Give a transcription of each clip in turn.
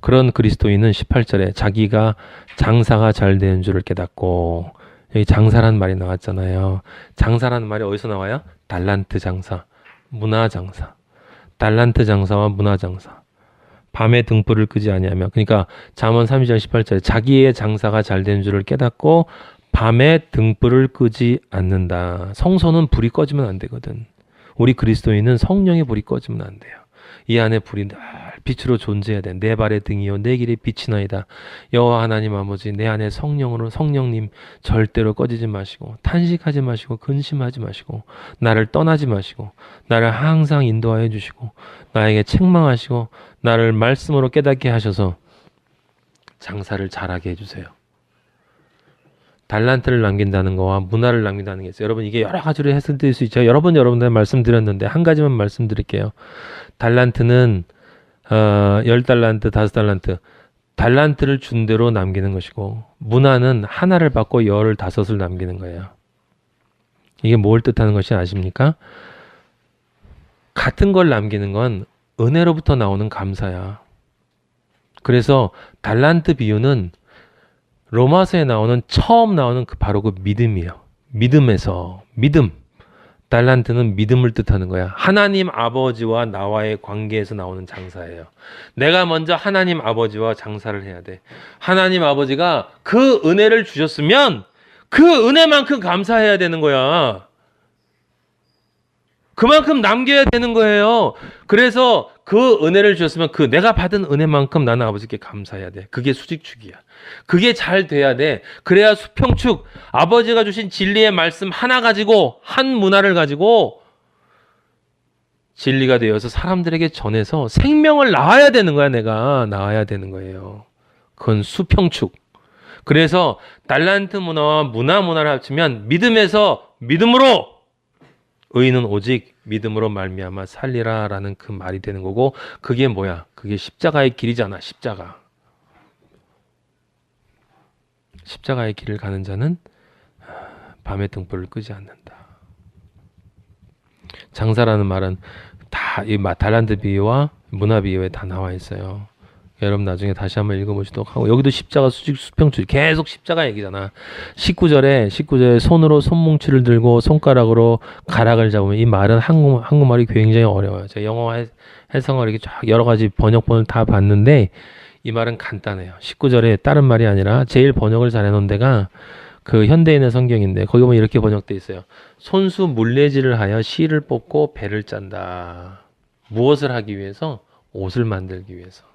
그런 그리스도인은 18절에 자기가 장사가 잘 되는 줄을 깨닫고, 여기 장사란 말이 나왔잖아요. 장사라는 말이 어디서 나와요? 달란트 장사, 문화 장사. 달란트 장사와 문화 장사. 밤에 등불을 끄지 아니하며, 그러니까 잠언 32장 18절에 자기의 장사가 잘 되는 줄을 깨닫고 밤에 등불을 끄지 않는다. 성소는 불이 꺼지면 안 되거든. 우리 그리스도인은 성령의 불이 꺼지면 안 돼요. 이 안에 불이 늘 빛으로 존재해야 돼. 내 발의 등이요 내 길의 빛이나이다. 여호와 하나님 아버지, 내 안에 성령님 절대로 꺼지지 마시고, 탄식하지 마시고, 근심하지 마시고, 나를 떠나지 마시고, 나를 항상 인도하여 주시고, 나에게 책망하시고, 나를 말씀으로 깨닫게 하셔서 장사를 잘하게 해주세요. 달란트를 남긴다는 거와 문화를 남긴다는 게 있어요. 여러분, 이게 여러 가지로 해석될 수 있죠. 여러분들 말씀드렸는데 한 가지만 말씀드릴게요. 달란트는 10달란트, 5달란트, 달란트를 준 대로 남기는 것이고, 문화는 하나를 받고 10을 5을 남기는 거예요. 이게 뭘 뜻하는 것이 아십니까? 같은 걸 남기는 건 은혜로부터 나오는 감사야. 그래서 달란트 비유는 로마서에 나오는 처음 나오는 바로 그 믿음이에요. 믿음. 달란트는 믿음을 뜻하는 거야. 하나님 아버지와 나와의 관계에서 나오는 장사예요. 내가 먼저 하나님 아버지와 장사를 해야 돼. 하나님 아버지가 그 은혜를 주셨으면 그 은혜만큼 감사해야 되는 거야. 그만큼 남겨야 되는 거예요. 그래서 그 은혜를 주셨으면 그 내가 받은 은혜만큼 나는 아버지께 감사해야 돼. 그게 수직축이야. 그게 잘 돼야 돼. 그래야 수평축, 아버지가 주신 진리의 말씀 하나 가지고, 한 문화를 가지고 진리가 되어서 사람들에게 전해서 생명을 낳아야 되는 거야. 내가 낳아야 되는 거예요. 그건 수평축. 그래서 달란트 문화와 문화를 합치면 믿음에서 믿음으로, 의인은 오직 믿음으로 말미암아 살리라라는 그 말이 되는 거고, 그게 뭐야? 그게 십자가의 길이잖아. 십자가의 길을 가는 자는 밤에 등불을 끄지 않는다. 장사라는 말은 다 이 달란트 비유와 문화 비유에 다 나와 있어요. 여러분 나중에 다시 한번 읽어보시도록 하고, 여기도 십자가 수평축 계속 십자가 얘기잖아. 19절에 손으로 손뭉치를 들고 손가락으로 가락을 잡으면, 이 말은 한국말이 굉장히 어려워요. 제가 영어 해석을 이렇게 쫙 여러 가지 번역본을 다 봤는데 이 말은 간단해요. 19절에 다른 말이 아니라 제일 번역을 잘 해놓은 데가 그 현대인의 성경인데, 거기 보면 이렇게 번역돼 있어요. 손수 물레질을 하여 실을 뽑고 배를 짠다. 무엇을 하기 위해서? 옷을 만들기 위해서.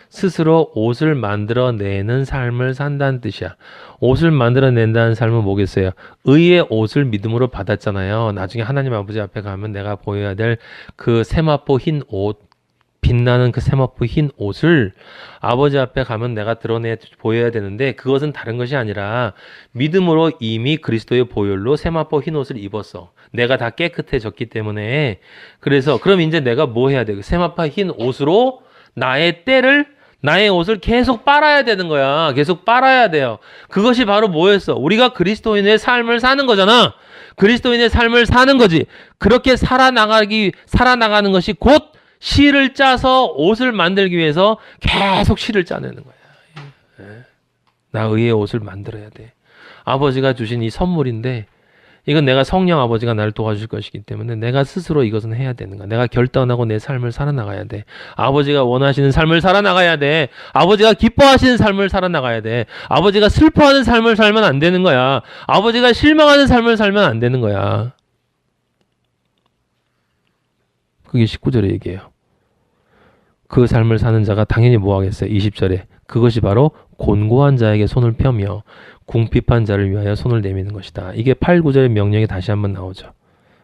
스스로 옷을 만들어내는 삶을 산다는 뜻이야. 옷을 만들어낸다는 삶은 뭐겠어요? 의의 옷을 믿음으로 받았잖아요. 나중에 하나님 아버지 앞에 가면 내가 보여야 될 그 세마포 흰 옷, 빛나는 그 세마포 흰 옷을 아버지 앞에 가면 내가 보여야 되는데, 그것은 다른 것이 아니라 믿음으로 이미 그리스도의 보혈로 세마포 흰 옷을 입었어. 내가 다 깨끗해졌기 때문에. 그래서 그럼 이제 내가 뭐 해야 돼? 그 세마포 흰 옷으로 나의 옷을 계속 빨아야 되는 거야. 계속 빨아야 돼요. 그것이 바로 뭐였어? 우리가 그리스도인의 삶을 사는 거잖아. 그리스도인의 삶을 사는 거지. 그렇게 살아나가는 것이 곧 실을 짜서 옷을 만들기 위해서 계속 실을 짜내는 거야. 나 의의 옷을 만들어야 돼. 아버지가 주신 이 선물인데, 이건 내가 성령 아버지가 나를 도와줄 것이기 때문에 내가 스스로 이것은 해야 되는 거야. 내가 결단하고 내 삶을 살아나가야 돼. 아버지가 원하시는 삶을 살아나가야 돼. 아버지가 기뻐하시는 삶을 살아나가야 돼. 아버지가 슬퍼하는 삶을 살면 안 되는 거야. 아버지가 실망하는 삶을 살면 안 되는 거야. 그게 19절의 얘기예요. 그 삶을 사는 자가 당연히 뭐 하겠어요? 20절에 그것이 바로 곤고한 자에게 손을 펴며 궁핍한 자를 위하여 손을 내미는 것이다. 이게 8, 9절의 명령이 다시 한번 나오죠.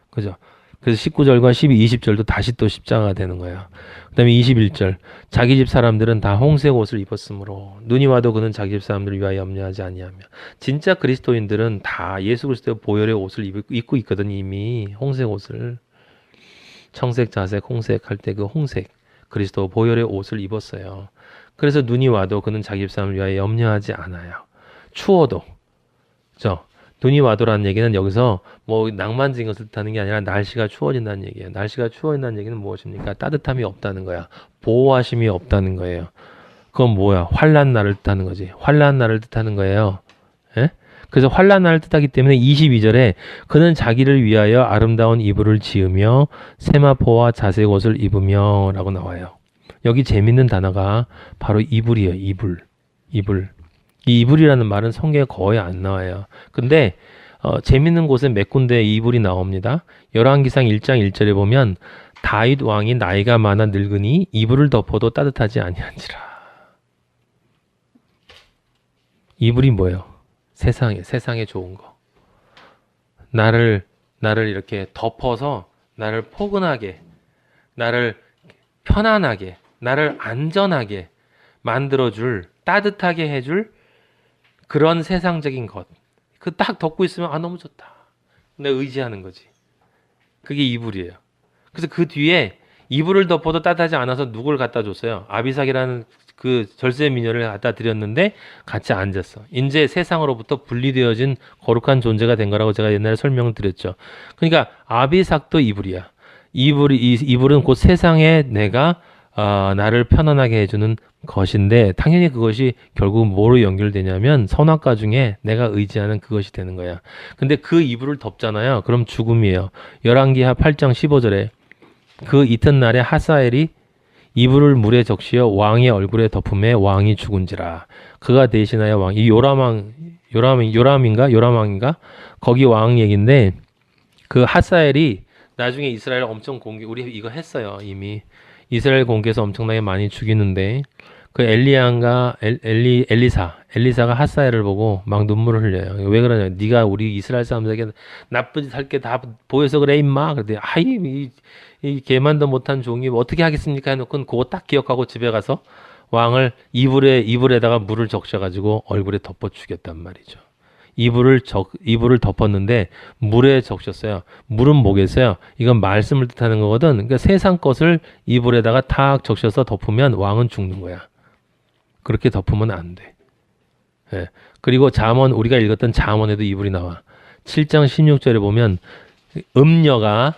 그죠? 그래서 19절과 12, 20절도 다시 또 십자가가 되는 거예요. 그 다음에 21절, 자기 집 사람들은 다 홍색 옷을 입었으므로 눈이 와도 그는 자기 집 사람들을 위하여 염려하지 아니하며. 진짜 그리스도인들은 다 예수 그리스도의 보혈의 옷을 입고 있거든. 이미 홍색 옷을, 청색, 자색, 홍색 할 때 그 홍색, 그리스도 보혈의 옷을 입었어요. 그래서 눈이 와도 그는 자기 집 사람을 위하여 염려하지 않아요. 추워도, 그죠? 눈이 와도라는 얘기는 여기서 뭐 낭만적인 것을 뜻하는 게 아니라 날씨가 추워진다는 얘기예요. 날씨가 추워진다는 얘기는 무엇입니까? 따뜻함이 없다는 거야. 보호하심이 없다는 거예요. 그건 뭐야? 환난 날을 뜻하는 거지. 환난 날을 뜻하는 거예요. 예? 그래서 환난 날을 뜻하기 때문에 22절에 그는 자기를 위하여 아름다운 이불을 지으며 세마포와 자색 옷을 입으며 라고 나와요. 여기 재밌는 단어가 바로 이불이에요. 이불. 이불. 이 이불이라는 말은 성경에 거의 안 나와요. 근데 재밌는 곳에 몇 군데 이불이 나옵니다. 열왕기상 1장 1절에 보면 다윗 왕이 나이가 많아 늙으니 이불을 덮어도 따뜻하지 아니한지라. 이불이 뭐예요? 세상에 좋은 거. 나를 이렇게 덮어서 나를 포근하게, 나를 편안하게, 나를 안전하게 만들어줄, 따뜻하게 해줄 그런 세상적인 것. 그 딱 덮고 있으면 너무 좋다. 내가 의지하는 거지. 그게 이불이에요. 그래서 그 뒤에 이불을 덮어도 따뜻하지 않아서 누굴 갖다 줬어요? 아비삭이라는 그 절세 미녀를 갖다 드렸는데 같이 앉았어. 이제 세상으로부터 분리되어진 거룩한 존재가 된 거라고 제가 옛날에 설명을 드렸죠. 그러니까 아비삭도 이불이야. 이불은 곧 세상에 내가 나를 편안하게 해주는 것인데 당연히 그것이 결국 뭐로 연결되냐면 선악과 중에 내가 의지하는 그것이 되는 거야. 근데 그 이불을 덮잖아요. 그럼 죽음이에요. 열왕기하 8장 15절에 그 이튿날에 하사엘이 이불을 물에 적시어 왕의 얼굴에 덮음에 왕이 죽은지라. 그가 대신하여 왕, 이 요람왕인가? 거기 왕 얘긴데 그 하사엘이 나중에 이스라엘 엄청 우리 이거 했어요. 이미. 이스라엘 공개에서 엄청나게 많이 죽이는데 그 엘리사가 하사엘을 보고 막 눈물을 흘려요. 왜 그러냐? 네가 우리 이스라엘 사람들에게 나쁜 짓 할 게 다 보여서 그래 임마. 그랬더니 이 개만도 못한 종이 어떻게 하겠습니까? 해놓고 그거 딱 기억하고 집에 가서 왕을 이불에다가 물을 적셔가지고 얼굴에 덮어 죽였단 말이죠. 이불을 덮었는데 물에 적셨어요. 물은 뭐겠어요? 이건 말씀을 뜻하는 거거든. 그러니까 세상 것을 이불에다가 탁 적셔서 덮으면 왕은 죽는 거야. 그렇게 덮으면 안 돼. 예. 그리고 우리가 읽었던 잠언에도 이불이 나와. 7장 16절에 보면 음녀가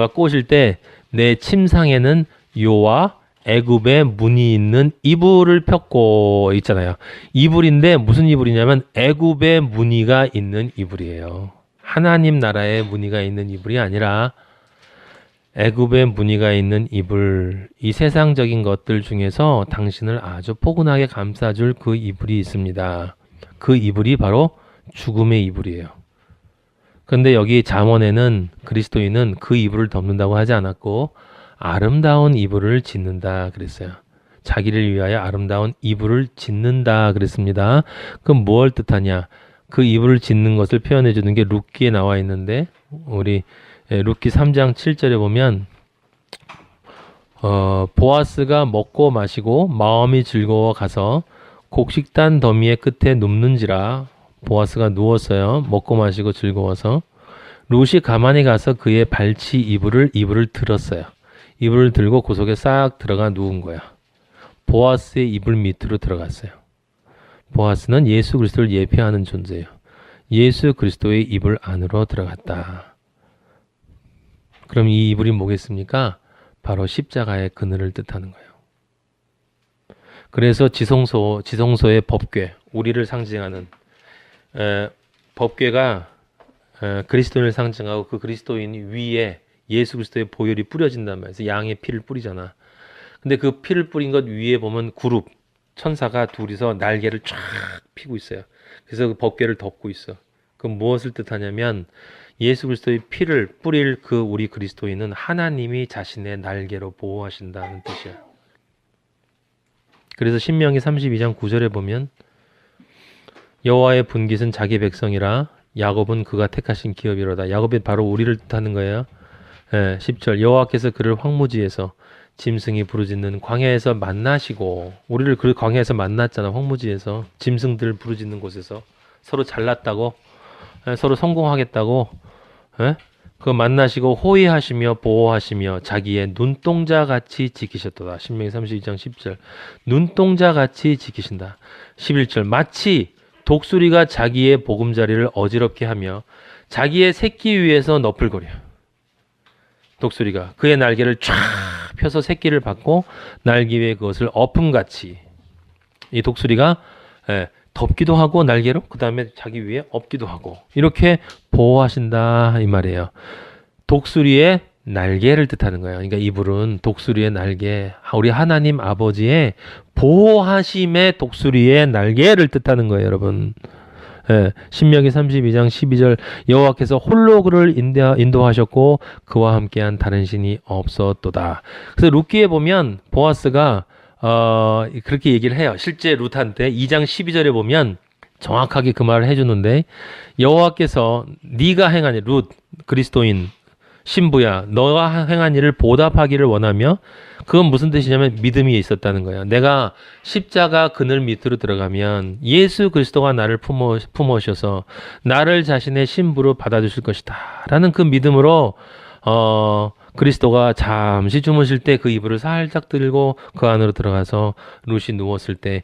꼬실 때 내 침상에는 요와 애굽에 문이 있는 이불을 폈고 있잖아요. 이불인데 무슨 이불이냐면 애굽에 무늬가 있는 이불이에요. 하나님 나라에 무늬가 있는 이불이 아니라 애굽에 무늬가 있는 이불. 이 세상적인 것들 중에서 당신을 아주 포근하게 감싸줄 그 이불이 있습니다. 그 이불이 바로 죽음의 이불이에요. 근데 여기 잠언에는 그리스도인은 그 이불을 덮는다고 하지 않았고 아름다운 이불을 짓는다 그랬어요. 자기를 위하여 아름다운 이불을 짓는다 그랬습니다. 그럼 뭘 뜻하냐? 그 이불을 짓는 것을 표현해 주는 게 룻기에 나와 있는데 우리 룻기 3장 7절에 보면 보아스가 먹고 마시고 마음이 즐거워 가서 곡식단 더미의 끝에 눕는지라. 보아스가 누웠어요. 먹고 마시고 즐거워서. 룻이 가만히 가서 그의 발치 이불을 들었어요. 이불을 들고 그 속에 싹 들어가 누운 거야. 보아스의 이불 밑으로 들어갔어요. 보아스는 예수 그리스도를 예표하는 존재예요. 예수 그리스도의 이불 안으로 들어갔다. 그럼 이 이불이 뭐겠습니까? 바로 십자가의 그늘을 뜻하는 거예요. 그래서 지성소의 법궤, 우리를 상징하는 법궤가 그리스도인을 상징하고 그 그리스도인 위에 예수 그리스도의 보혈이 뿌려진단 말이에요. 양의 피를 뿌리잖아. 근데 그 피를 뿌린 것 위에 보면 그룹, 천사가 둘이서 날개를 쫙 피고 있어요. 그래서 그 법궤를 덮고 있어. 그 무엇을 뜻하냐면 예수 그리스도의 피를 뿌릴 그 우리 그리스도인은 하나님이 자신의 날개로 보호하신다는 뜻이야. 그래서 신명기 32장 9절에 보면 여호와의 분깃은 자기 백성이라 야곱은 그가 택하신 기업이로다. 야곱이 바로 우리를 뜻하는 거예요. 10절 여호와께서 그를 황무지에서 짐승이 부르짖는 광야에서 만나시고, 우리를 그 광야에서 만났잖아. 황무지에서 짐승들 부르짖는 곳에서 서로 잘났다고, 서로 성공하겠다고, 그거 만나시고 호위하시며 보호하시며 자기의 눈동자같이 지키셨도다. 신명기 32장 10절 눈동자같이 지키신다. 11절 마치 독수리가 자기의 보금자리를 어지럽게 하며 자기의 새끼 위에서 너풀거려. 독수리가 그의 날개를 쫙 펴서 새끼를 받고 날기 위해 그것을 엎음같이 이 독수리가 덮기도 하고 날개로 그 다음에 자기 위에 엎기도 하고 이렇게 보호하신다 이 말이에요. 독수리의 날개를 뜻하는 거예요. 그러니까 이불은 독수리의 날개, 우리 하나님 아버지의 보호하심의 독수리의 날개를 뜻하는 거예요, 여러분. 신명기 32장 12절 여호와께서 홀로 그를 인도하셨고 그와 함께한 다른 신이 없었도다. 그래서 룻기에 보면 보아스가 그렇게 얘기를 해요. 실제 룻한테 2장 12절에 보면 정확하게 그 말을 해주는데 여호와께서 네가 행한 일, 룻 그리스도인 신부야, 너가 행한 일을 보답하기를 원하며 그건 무슨 뜻이냐면 믿음이 있었다는 거예요. 내가 십자가 그늘 밑으로 들어가면 예수 그리스도가 나를 품으셔서 나를 자신의 신부로 받아주실 것이다 라는 그 믿음으로 그리스도가 잠시 주무실 때 그 이불을 살짝 들고 그 안으로 들어가서 룻이 누웠을 때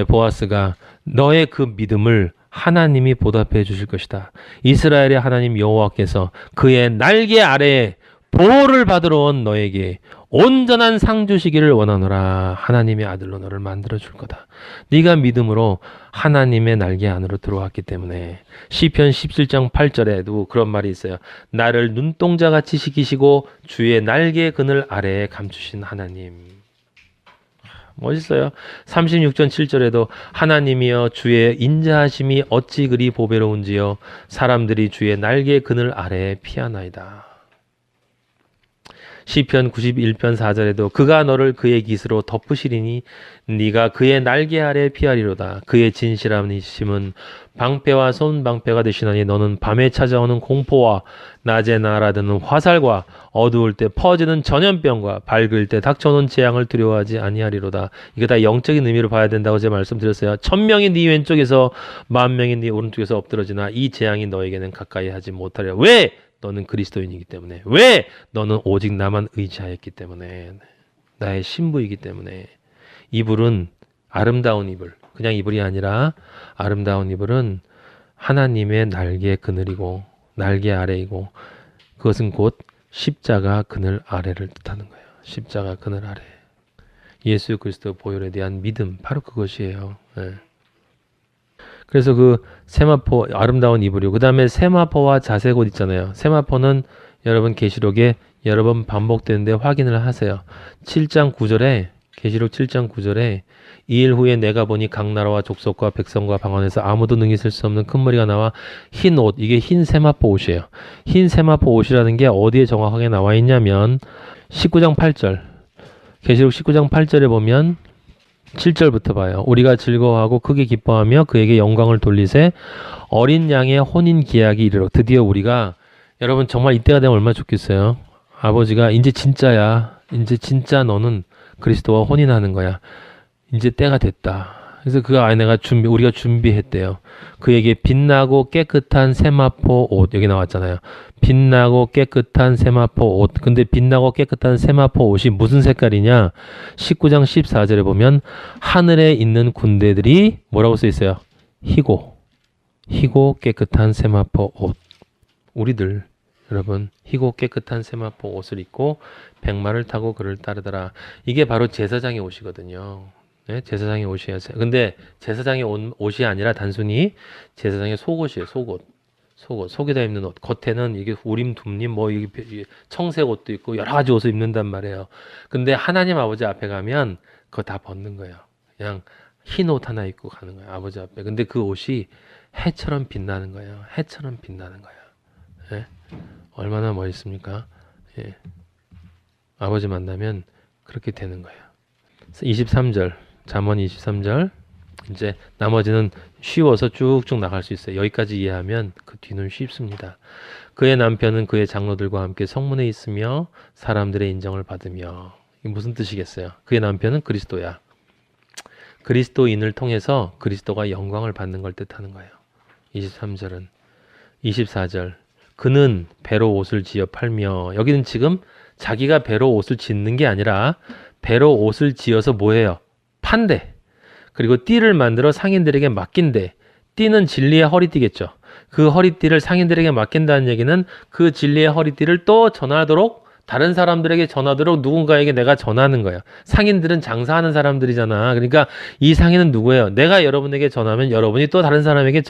보아스가 너의 그 믿음을 하나님이 보답해 주실 것이다. 이스라엘의 하나님 여호와께서 그의 날개 아래에 보호를 받으러 온 너에게 온전한 상 주시기를 원하노라. 하나님의 아들로 너를 만들어 줄 거다. 네가 믿음으로 하나님의 날개 안으로 들어왔기 때문에 시편 17장 8절에도 그런 말이 있어요. 나를 눈동자같이 시키시고 주의 날개 그늘 아래에 감추신 하나님. 멋있어요. 36전 7절에도 하나님이여 주의 인자하심이 어찌 그리 보배로운지요 사람들이 주의 날개 그늘 아래에 피하나이다. 시편 91편 4절에도 그가 너를 그의 깃으로 덮으시리니 네가 그의 날개 아래 피하리로다. 그의 진실함이심은 방패와 손방패가 되시나니 너는 밤에 찾아오는 공포와 낮에 날아드는 화살과 어두울 때 퍼지는 전염병과 밝을 때 닥쳐오는 재앙을 두려워하지 아니하리로다. 이거 다 영적인 의미로 봐야 된다고 제가 말씀드렸어요. 1000명이 네 왼쪽에서 10,000명이 네 오른쪽에서 엎드러지나 이 재앙이 너에게는 가까이 하지 못하리라. 왜? 너는 그리스도인이기 때문에. 왜? 너는 오직 나만 의지하였기 때문에. 나의 신부이기 때문에. 이불은 아름다운 이불. 그냥 이불이 아니라 아름다운 이불은 하나님의 날개 그늘이고 날개 아래이고 그것은 곧 십자가 그늘 아래를 뜻하는 거예요. 십자가 그늘 아래. 예수 그리스도 보혈에 대한 믿음 바로 그것이에요. 네. 그래서 그 세마포 아름다운 이불이고 그 다음에 세마포와 자색 옷 있잖아요. 세마포는 여러분 계시록에 여러 번 반복되는데 확인을 하세요. 7장 9절에 계시록 7장 9절에 2일 후에 내가 보니 각 나라와 족속과 백성과 방언에서 아무도 능히 쓸 수 없는 큰 무리가 나와 흰 옷, 이게 흰 세마포 옷이에요. 흰 세마포 옷이라는 게 어디에 정확하게 나와 있냐면 19장 8절 계시록 19장 8절에 보면 7절부터 봐요. 우리가 즐거워하고 크게 기뻐하며 그에게 영광을 돌리세 어린 양의 혼인 기약이 이르러 드디어 우리가 여러분 정말 이때가 되면 얼마나 좋겠어요. 아버지가 이제 진짜야. 이제 진짜 너는 그리스도와 혼인하는 거야. 이제 때가 됐다. 그래서 그 아내가 우리가 준비했대요. 그에게 빛나고 깨끗한 세마포 옷 여기 나왔잖아요. 빛나고 깨끗한 세마포 옷. 근데 빛나고 깨끗한 세마포 옷이 무슨 색깔이냐? 19장 14절에 보면 하늘에 있는 군대들이 뭐라고 써 있어요? 희고 깨끗한 세마포 옷. 우리들 여러분 희고 깨끗한 세마포 옷을 입고 백마를 타고 그를 따르더라. 이게 바로 제사장의 옷이거든요. 네, 제사장의 옷이에요. 근데 제사장의 옷이 아니라 단순히 제사장의 속옷이에요. 속에다 입는 옷. 겉에는 이게 우림, 둠림, 뭐 이게 청색 옷도 있고 여러 가지 옷을 입는단 말이에요. 근데 하나님 아버지 앞에 가면 그거 다 벗는 거예요. 그냥 흰 옷 하나 입고 가는 거예요. 아버지 앞에. 근데 그 옷이 해처럼 빛나는 거예요. 해처럼 빛나는 거예요. 네? 얼마나 멋있습니까? 예. 아버지 만나면 그렇게 되는 거예요. 23절. 잠언 23절. 이제 나머지는 쉬워서 쭉쭉 나갈 수 있어요. 여기까지 이해하면 그 뒤는 쉽습니다. 그의 남편은 그의 장로들과 함께 성문에 있으며 사람들의 인정을 받으며. 이게 무슨 뜻이겠어요? 그의 남편은 그리스도야. 그리스도인을 통해서 그리스도가 영광을 받는 걸 뜻하는 거예요. 23절은. 24절. 그는 배로 옷을 지어 팔며. 여기는 지금 자기가 배로 옷을 짓는 게 아니라 배로 옷을 지어서 뭐해요? 판대. 그리고 띠를 만들어 상인들에게 맡긴대. 띠는 진리의 허리띠겠죠. 그 허리띠를 상인들에게 맡긴다는 얘기는 그 진리의 허리띠를 또 전하도록 다른 사람들에게 전하도록 누군가에게 내가 전하는 거야. 상인들은 장사하는 사람들이잖아. 그러니까 이 상인은 누구예요? 내가 여러분에게 전하면 여러분이 또 다른 사람에게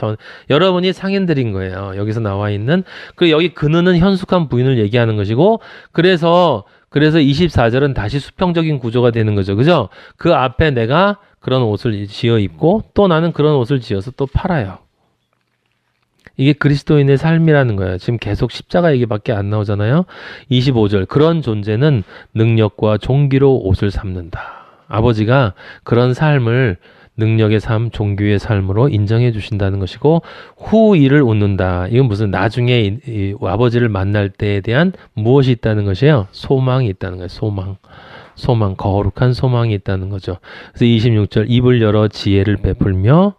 여러분이 상인들인 거예요. 여기서 나와 있는. 그리고 여기 그는은 현숙한 부인을 얘기하는 것이고, 그래서 24절은 다시 수평적인 구조가 되는 거죠. 그죠? 그 앞에 내가 그런 옷을 지어 입고 또 나는 그런 옷을 지어서 또 팔아요. 이게 그리스도인의 삶이라는 거예요. 지금 계속 십자가 얘기밖에 안 나오잖아요. 25절. 그런 존재는 능력과 종기로 옷을 삼는다. 아버지가 그런 삶을 능력의 삶, 종교의 삶으로 인정해 주신다는 것이고, 후 일을 웃는다. 이건 무슨 나중에 이 아버지를 만날 때에 대한 무엇이 있다는 것이에요? 소망이 있다는 거예요. 소망, 거룩한 소망이 있다는 거죠. 그래서 26절, 입을 열어 지혜를 베풀며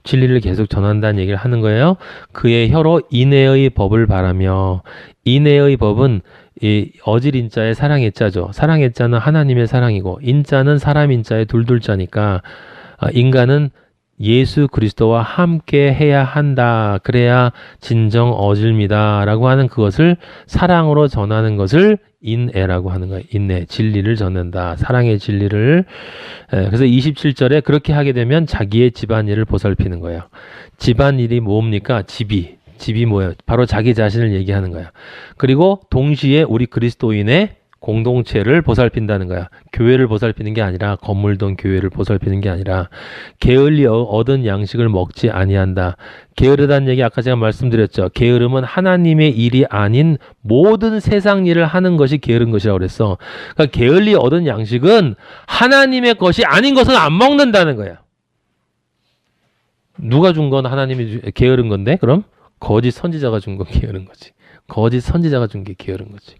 진리를 계속 전한다는 얘기를 하는 거예요. 그의 혀로 인애의 법을 바라며, 인애의 법은 이 어질 인자의 사랑의 자죠. 사랑의 자는 하나님의 사랑이고, 인자는 사람 인자의 둘둘자니까 인간은 예수 그리스도와 함께 해야 한다. 그래야 진정 어질미다 라고 하는 그것을 사랑으로 전하는 것을 인애라고 하는 거예요. 인애, 진리를 전한다. 사랑의 진리를. 그래서 27절에 그렇게 하게 되면 자기의 집안일을 보살피는 거예요. 집안일이 뭡니까? 집이 뭐예요? 바로 자기 자신을 얘기하는 거야. 그리고 동시에 우리 그리스도인의 공동체를 보살핀다는 거야. 교회를 보살피는 게 아니라, 건물동 교회를 보살피는 게 아니라, 게을리 얻은 양식을 먹지 아니한다. 게으르다는 얘기 아까 제가 말씀드렸죠. 게으름은 하나님의 일이 아닌 모든 세상 일을 하는 것이 게으른 것이라고 그랬어. 그러니까 게을리 얻은 양식은 하나님의 것이 아닌 것은 안 먹는다는 거야. 누가 준 건 하나님이 게으른 건데? 그럼 거짓 선지자가 준 건 게으른 거지. 거짓 선지자가 준 게 게으른 거지.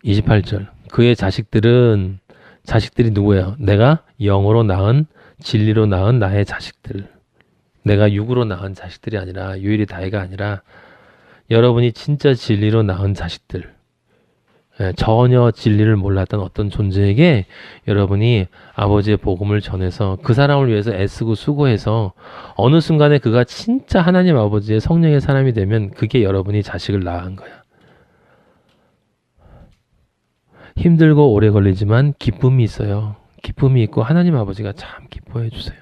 28절. 그의 자식들이 누구예요? 내가 영으로 낳은, 진리로 낳은 나의 자식들. 내가 육으로 낳은 자식들이 아니라, 유일이 다이가 아니라 여러분이 진짜 진리로 낳은 자식들. 전혀 진리를 몰랐던 어떤 존재에게 여러분이 아버지의 복음을 전해서 그 사람을 위해서 애쓰고 수고해서 어느 순간에 그가 진짜 하나님 아버지의 성령의 사람이 되면 그게 여러분이 자식을 낳은 거야. 힘들고 오래 걸리지만 기쁨이 있어요. 기쁨이 있고 하나님 아버지가 참 기뻐해 주세요.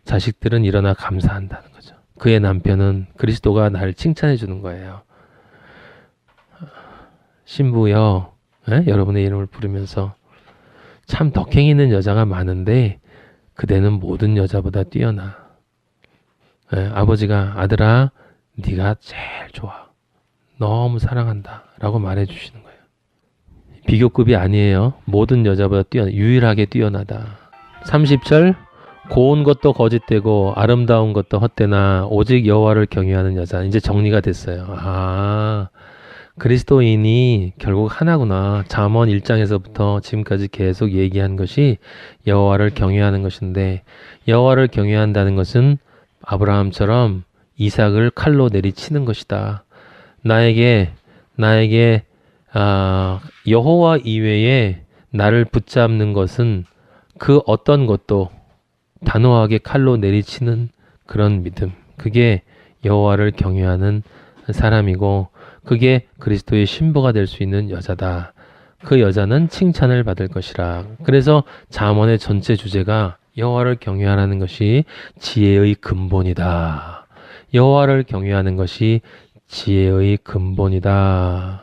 자식들은 일어나 감사한다는 거죠. 그의 남편은 그리스도가 나를 칭찬해 주는 거예요. 신부여, 여러분의 이름을 부르면서 참 덕행 있는 여자가 많은데 그대는 모든 여자보다 뛰어나. 아버지가 아들아, 네가 제일 좋아. 너무 사랑한다. 라고 말해 주시는 거예요. 비교급이 아니에요. 모든 여자보다 유일하게 뛰어나다. 30절. 고운 것도 거짓되고 아름다운 것도 헛되나 오직 여호와를 경외하는 여자. 이제 정리가 됐어요. 그리스도인이 결국 하나구나. 잠언 1장에서부터 지금까지 계속 얘기한 것이 여호와를 경외하는 것인데, 여호와를 경외한다는 것은 아브라함처럼 이삭을 칼로 내리치는 것이다. 나에게 여호와 이외에 나를 붙잡는 것은 그 어떤 것도 단호하게 칼로 내리치는 그런 믿음. 그게 여호와를 경외하는 사람이고, 그게 그리스도의 신부가 될 수 있는 여자다. 그 여자는 칭찬을 받을 것이라. 그래서 잠언의 전체 주제가 여호와를 경외하라는 것이 지혜의 근본이다. 여호와를 경외하는 것이 지혜의 근본이다.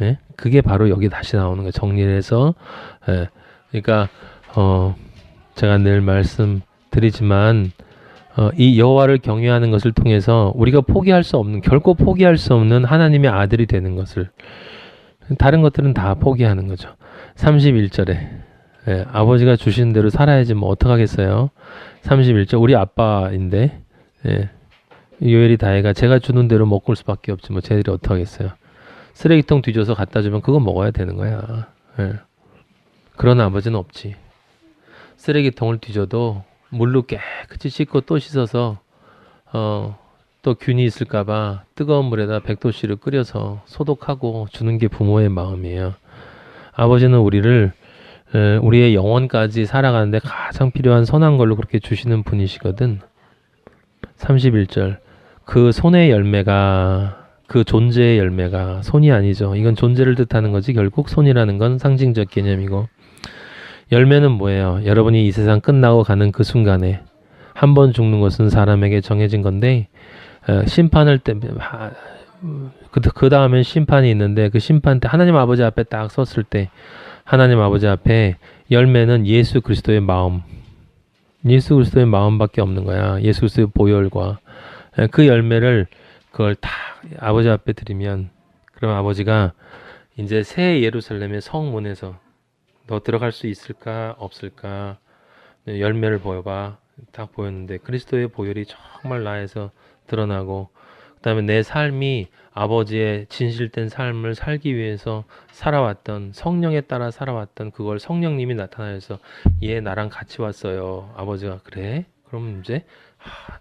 네? 그게 바로 여기 다시 나오는 거예요. 정리를 해서. 그러니까 제가 늘 말씀드리지만 이 여호와를 경외하는 것을 통해서 우리가 결코 포기할 수 없는 하나님의 아들이 되는 것을, 다른 것들은 다 포기하는 거죠. 31절에 아버지가 주신 대로 살아야지 뭐 어떡하겠어요. 31절 우리 아빠인데 요엘이 다혜가 제가 주는 대로 먹을 수밖에 없지 뭐 쟤들이 어떡하겠어요. 쓰레기통 뒤져서 갖다 주면 그거 먹어야 되는 거야. 그런 아버지는 없지. 쓰레기통을 뒤져도 물로 깨끗이 씻고 또 씻어서 또 균이 있을까봐 뜨거운 물에다 백도씨를 끓여서 소독하고 주는 게 부모의 마음이에요. 아버지는 우리의 영혼까지 살아가는데 가장 필요한 선한 걸로 그렇게 주시는 분이시거든. 31절 그 손의 열매가 그 존재의 열매가 손이 아니죠. 이건 존재를 뜻하는 거지 결국 손이라는 건 상징적 개념이고 열매는 뭐예요? 여러분이 이 세상 끝나고 가는 그 순간에 한 번 죽는 것은 사람에게 정해진 건데 심판을 때 그 다음엔 심판이 있는데 그 심판 때 하나님 아버지 앞에 딱 섰을 때 하나님 아버지 앞에 열매는 예수 그리스도의 마음 예수 그리스도의 마음밖에 없는 거야. 예수 그리스도의 보혈과 그 열매를 그걸 다 아버지 앞에 드리면 그럼 아버지가 이제 새 예루살렘의 성문에서 너 들어갈 수 있을까 없을까 열매를 보여봐. 딱 보였는데 그리스도의 보혈이 정말 나에서 드러나고 그다음에 내 삶이 아버지의 진실된 삶을 살기 위해서 살아왔던 성령에 따라 살아왔던 그걸 성령님이 나타나서 얘 나랑 같이 왔어요. 아버지가 그래? 그럼 이제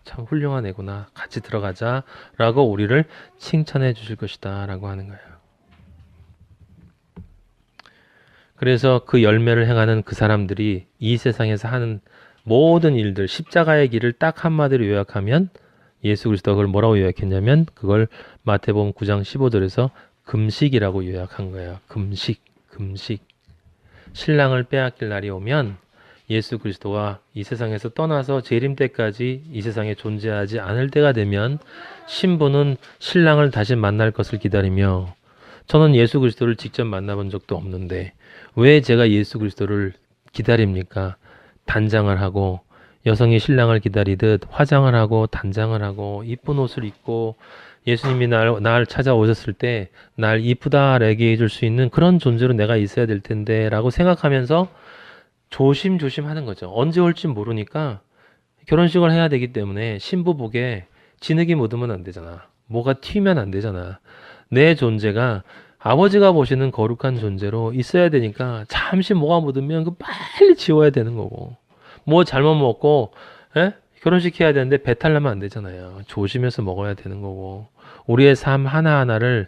참 훌륭한 애구나. 같이 들어가자 라고 우리를 칭찬해 주실 것이다 라고 하는 거예요. 그래서 그 열매를 행하는 그 사람들이 이 세상에서 하는 모든 일들 십자가의 길을 딱 한마디로 요약하면 예수 그리스도가 그걸 뭐라고 요약했냐면 그걸 마태복음 9장 15절에서 금식이라고 요약한 거예요. 금식. 신랑을 빼앗길 날이 오면 예수 그리스도가 이 세상에서 떠나서 재림 때까지 이 세상에 존재하지 않을 때가 되면 신부는 신랑을 다시 만날 것을 기다리며 저는 예수 그리스도를 직접 만나본 적도 없는데 왜 제가 예수 그리스도를 기다립니까? 단장을 하고 여성이 신랑을 기다리듯 화장을 하고 단장을 하고 이쁜 옷을 입고 예수님이 날 찾아오셨을 때 날 이쁘다 얘기해 줄 수 있는 그런 존재로 내가 있어야 될 텐데 라고 생각하면서 조심조심 하는 거죠. 언제 올지 모르니까 결혼식을 해야 되기 때문에 신부복에 진흙이 묻으면 안 되잖아. 뭐가 튀면 안 되잖아. 내 존재가 아버지가 보시는 거룩한 존재로 있어야 되니까 잠시 뭐가 묻으면 그 빨리 지워야 되는 거고 뭐 잘못 먹고 결혼식 해야 되는데 배탈 나면 안 되잖아요. 조심해서 먹어야 되는 거고 우리의 삶 하나하나를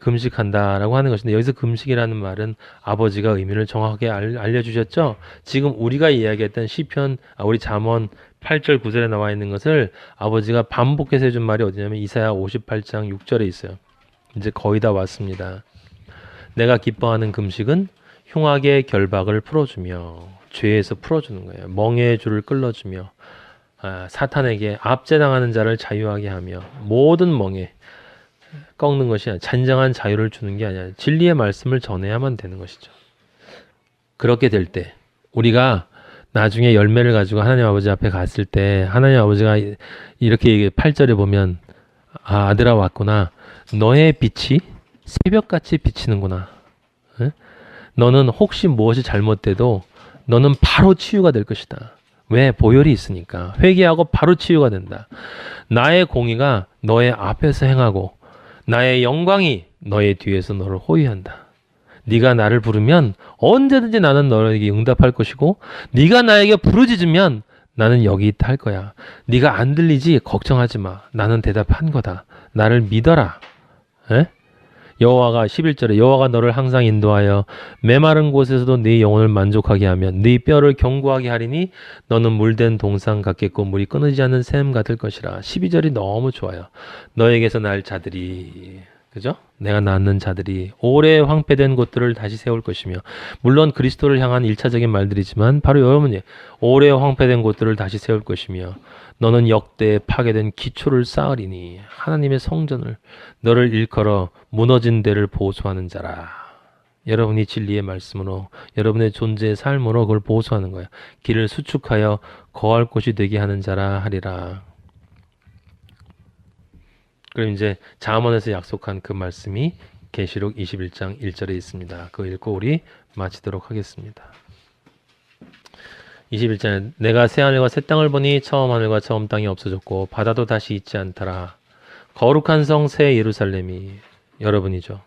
금식한다라고 하는 것인데 여기서 금식이라는 말은 아버지가 의미를 정확하게 알려주셨죠. 지금 우리가 이야기했던 시편 우리 잠언 8절 9절에 나와 있는 것을 아버지가 반복해서 해준 말이 어디냐면 이사야 58장 6절에 있어요. 이제 거의 다 왔습니다. 내가 기뻐하는 금식은 흉악의 결박을 풀어주며 죄에서 풀어주는 거예요. 멍에의 줄을 끌어주며 사탄에게 압제당하는 자를 자유하게 하며 모든 멍에 꺾는 것이 아니라 진정한 자유를 주는 게 아니라 진리의 말씀을 전해야만 되는 것이죠. 그렇게 될 때 우리가 나중에 열매를 가지고 하나님 아버지 앞에 갔을 때 하나님 아버지가 이렇게 8절에 보면 아들아 왔구나. 너의 빛이 새벽같이 비치는구나. 너는 혹시 무엇이 잘못돼도 너는 바로 치유가 될 것이다. 왜? 보혈이 있으니까. 회개하고 바로 치유가 된다. 나의 공의가 너의 앞에서 행하고 나의 영광이 너의 뒤에서 너를 호위한다. 네가 나를 부르면 언제든지 나는 너에게 응답할 것이고 네가 나에게 부르짖으면 나는 여기 있다 할 거야. 네가 안 들리지? 걱정하지 마. 나는 대답한 거다. 나를 믿어라. 여호와가 11절에 여호와가 너를 항상 인도하여 메마른 곳에서도 네 영혼을 만족하게 하며 네 뼈를 견고하게 하리니 너는 물된 동상 같겠고 물이 끊어지지 않는 샘 같을 것이라. 12절이 너무 좋아요. 너에게서 날 자들이 그죠? 내가 낳는 자들이 오래 황폐된 곳들을 다시 세울 것이며 물론 그리스도를 향한 1차적인 말들이지만 바로 여러분이 오래 황폐된 곳들을 다시 세울 것이며 너는 역대 파괴된 기초를 쌓으리니 하나님의 성전을 너를 일컬어 무너진 데를 보수하는 자라. 여러분이 진리의 말씀으로 여러분의 존재의 삶으로 그걸 보수하는 거야. 길을 수축하여 거할 곳이 되게 하는 자라 하리라. 그럼 이제 잠언에서 약속한 그 말씀이 계시록 21장 1절에 있습니다. 그거 읽고 우리 마치도록 하겠습니다. 21절에 내가 새 하늘과 새 땅을 보니 처음 하늘과 처음 땅이 없어졌고 바다도 다시 있지 않더라. 거룩한 성 새 예루살렘이 여러분이죠.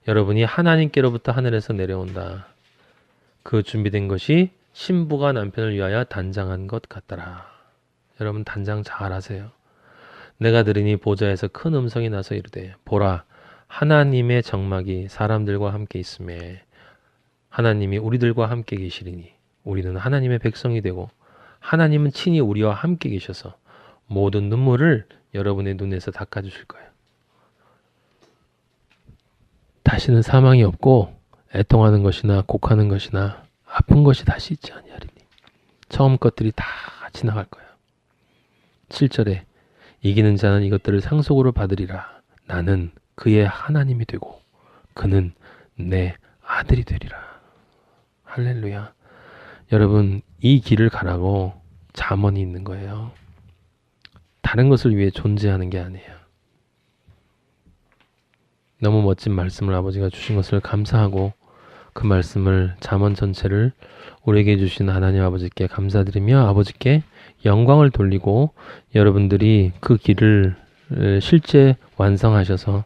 여러분이 하나님께로부터 하늘에서 내려온다. 그 준비된 것이 신부가 남편을 위하여 단장한 것 같더라. 여러분 단장 잘 하세요. 내가 들으니 보좌에서 큰 음성이 나서 이르되 보라 하나님의 장막이 사람들과 함께 있음에 하나님이 우리들과 함께 계시리니 우리는 하나님의 백성이 되고 하나님은 친히 우리와 함께 계셔서 모든 눈물을 여러분의 눈에서 닦아주실 거예요. 다시는 사망이 없고 애통하는 것이나 곡하는 것이나 아픈 것이 다시 있지 아니하리니 처음 것들이 다 지나갈 거예요. 7절에 이기는 자는 이것들을 상속으로 받으리라. 나는 그의 하나님이 되고 그는 내 아들이 되리라. 할렐루야. 여러분, 이 길을 가라고 잠언이 있는 거예요. 다른 것을 위해 존재하는 게 아니에요. 너무 멋진 말씀을 아버지가 주신 것을 감사하고 그 말씀을 잠언 전체를 우리에게 주신 하나님 아버지께 감사드리며 아버지께 영광을 돌리고 여러분들이 그 길을 실제 완성하셔서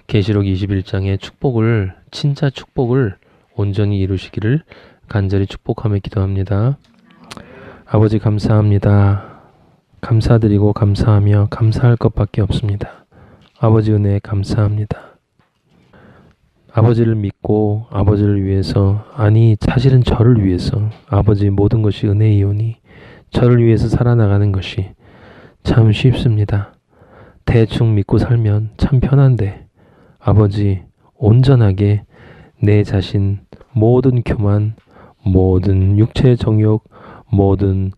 계시록 21장의 축복을 진짜 축복을 온전히 이루시기를 간절히 축복하며 기도합니다. 아버지 감사합니다. 감사드리고 감사하며 감사할 것밖에 없습니다. 아버지 은혜에 감사합니다. 아버지를 믿고 아버지를 위해서 아니 사실은 저를 위해서 아버지 모든 것이 은혜이오니 저를 위해서 살아나가는 것이 참 쉽습니다. 대충 믿고 살면 참 편한데 아버지 온전하게 내 자신 모든 교만 모든 육체의 정욕 모든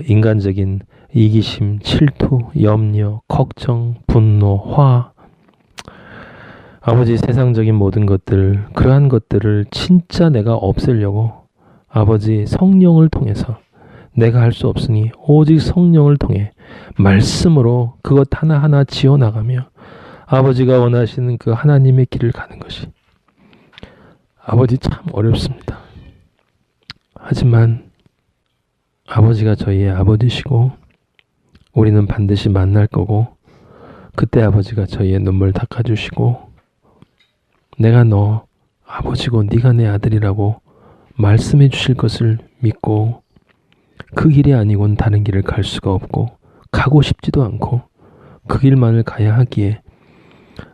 인간적인 이기심 질투 염려 걱정 분노 화 아버지 세상적인 모든 것들 그러한 것들을 진짜 내가 없애려고 아버지 성령을 통해서 내가 할 수 없으니 오직 성령을 통해 말씀으로 그것 하나하나 지어나가며 아버지가 원하시는 그 하나님의 길을 가는 것이 아버지 참 어렵습니다. 하지만 아버지가 저희의 아버지시고 우리는 반드시 만날 거고 그때 아버지가 저희의 눈물 닦아주시고 내가 너 아버지고 네가 내 아들이라고 말씀해 주실 것을 믿고 그 길이 아니곤 다른 길을 갈 수가 없고 가고 싶지도 않고 그 길만을 가야 하기에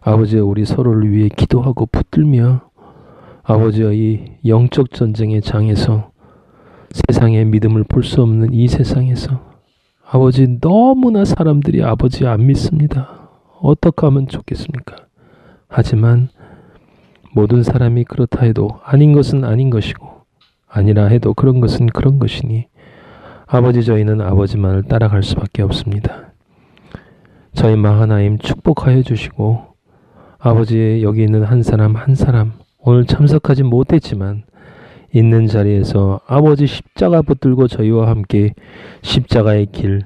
아버지와 우리 서로를 위해 기도하고 붙들며 아버지와 이 영적 전쟁의 장에서 세상의 믿음을 볼 수 없는 이 세상에서 아버지 너무나 사람들이 아버지 안 믿습니다. 어떻게 하면 좋겠습니까? 하지만 모든 사람이 그렇다 해도 아닌 것은 아닌 것이고 아니라 해도 그런 것은 그런 것이니 아버지 저희는 아버지만을 따라갈 수밖에 없습니다. 저희 마하나임 축복하여 주시고 아버지 여기 있는 한 사람 한 사람 오늘 참석하지 못했지만 있는 자리에서 아버지 십자가 붙들고 저희와 함께 십자가의 길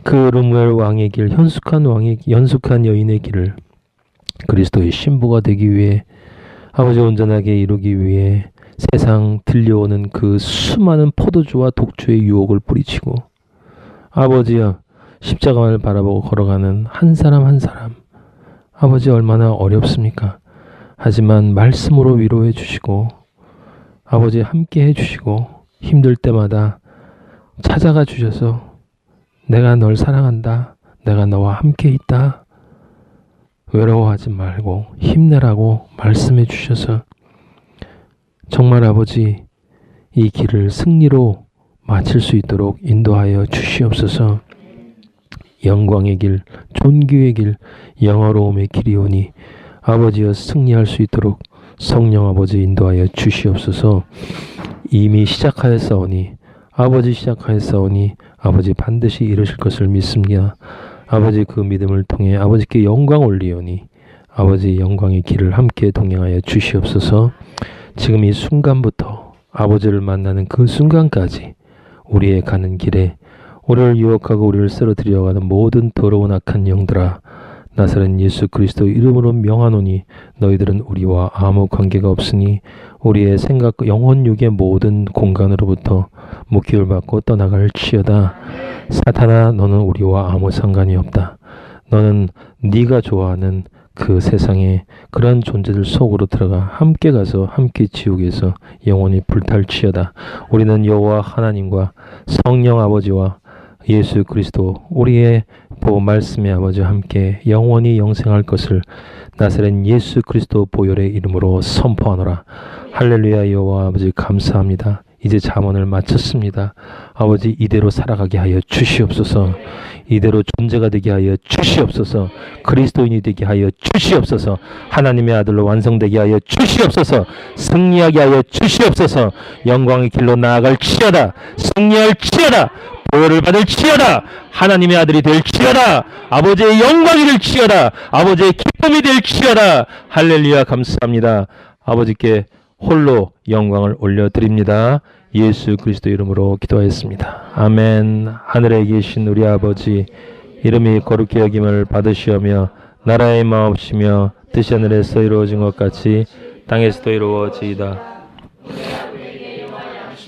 그 르무엘 왕의 길 연숙한 여인의 길을 그리스도의 신부가 되기 위해 아버지 온전하게 이루기 위해 세상 들려오는 그 수많은 포도주와 독주의 유혹을 뿌리치고 아버지여 십자가만을 바라보고 걸어가는 한 사람 한 사람 아버지 얼마나 어렵습니까? 하지만 말씀으로 위로해 주시고 아버지 함께 해 주시고 힘들 때마다 찾아가 주셔서 내가 널 사랑한다. 내가 너와 함께 있다. 외로워하지 말고 힘내라고 말씀해 주셔서 정말 아버지 이 길을 승리로 마칠 수 있도록 인도하여 주시옵소서. 영광의 길, 존귀의 길, 영화로움의 길이오니 아버지여 승리할 수 있도록 성령 아버지 인도하여 주시옵소서. 이미 시작하였사오니 아버지 시작하였사오니 아버지 반드시 이루실 것을 믿습니다. 아버지 그 믿음을 통해 아버지께 영광 올리오니 아버지 영광의 길을 함께 동행하여 주시옵소서. 지금 이 순간부터 아버지를 만나는 그 순간까지 우리의 가는 길에 우리를 유혹하고 우리를 쓰러뜨려가는 모든 더러운 악한 영들아 나사렛 예수 그리스도 이름으로 명하노니 너희들은 우리와 아무 관계가 없으니 우리의 생각 영혼 육의 모든 공간으로부터 목기를 받고 떠나갈 치여다. 사탄아 너는 우리와 아무 상관이 없다. 너는 네가 좋아하는 그 세상에 그런 존재들 속으로 들어가 함께 가서 함께 지옥에서 영원히 불탈치여다. 우리는 여호와 하나님과 성령 아버지와 예수 그리스도 우리의 말씀의 아버지와 함께 영원히 영생할 것을 나사렛 예수 그리스도 보혈의 이름으로 선포하노라. 할렐루야. 여호와 아버지 감사합니다. 이제 잠언을 마쳤습니다. 아버지 이대로 살아가게 하여 주시옵소서. 이대로 존재가 되게 하여 주시옵소서. 그리스도인이 되게 하여 주시옵소서. 하나님의 아들로 완성되게 하여 주시옵소서. 승리하게 하여 주시옵소서. 영광의 길로 나아갈 치여다. 승리할 치여다. 보혈을 받을 치여다. 하나님의 아들이 될 치여다. 아버지의 영광이 될 치여다. 아버지의 기쁨이 될 치여다. 할렐루야. 감사합니다. 아버지께 홀로 영광을 올려드립니다. 예수 그리스도 이름으로 기도하였습니다. 아멘. 하늘에 계신 우리 아버지, 이름이 거룩히 여김을 받으시오며 나라의 마옵시며 뜻이 하늘에서 이루어진 것 같이 땅에서도 이루어지이다.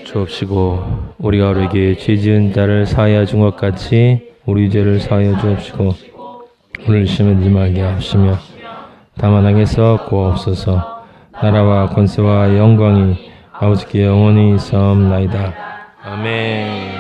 주옵시고 우리가 우리에게 죄 지은 자를 사하여 준 것 같이 우리 죄를 사하여 주옵시고 우리를 시험하지 말게 하시며 다만 악에서 구하옵소서. 나라와 권세와 영광이 아버지께 영원히 있사옵나이다. 아멘.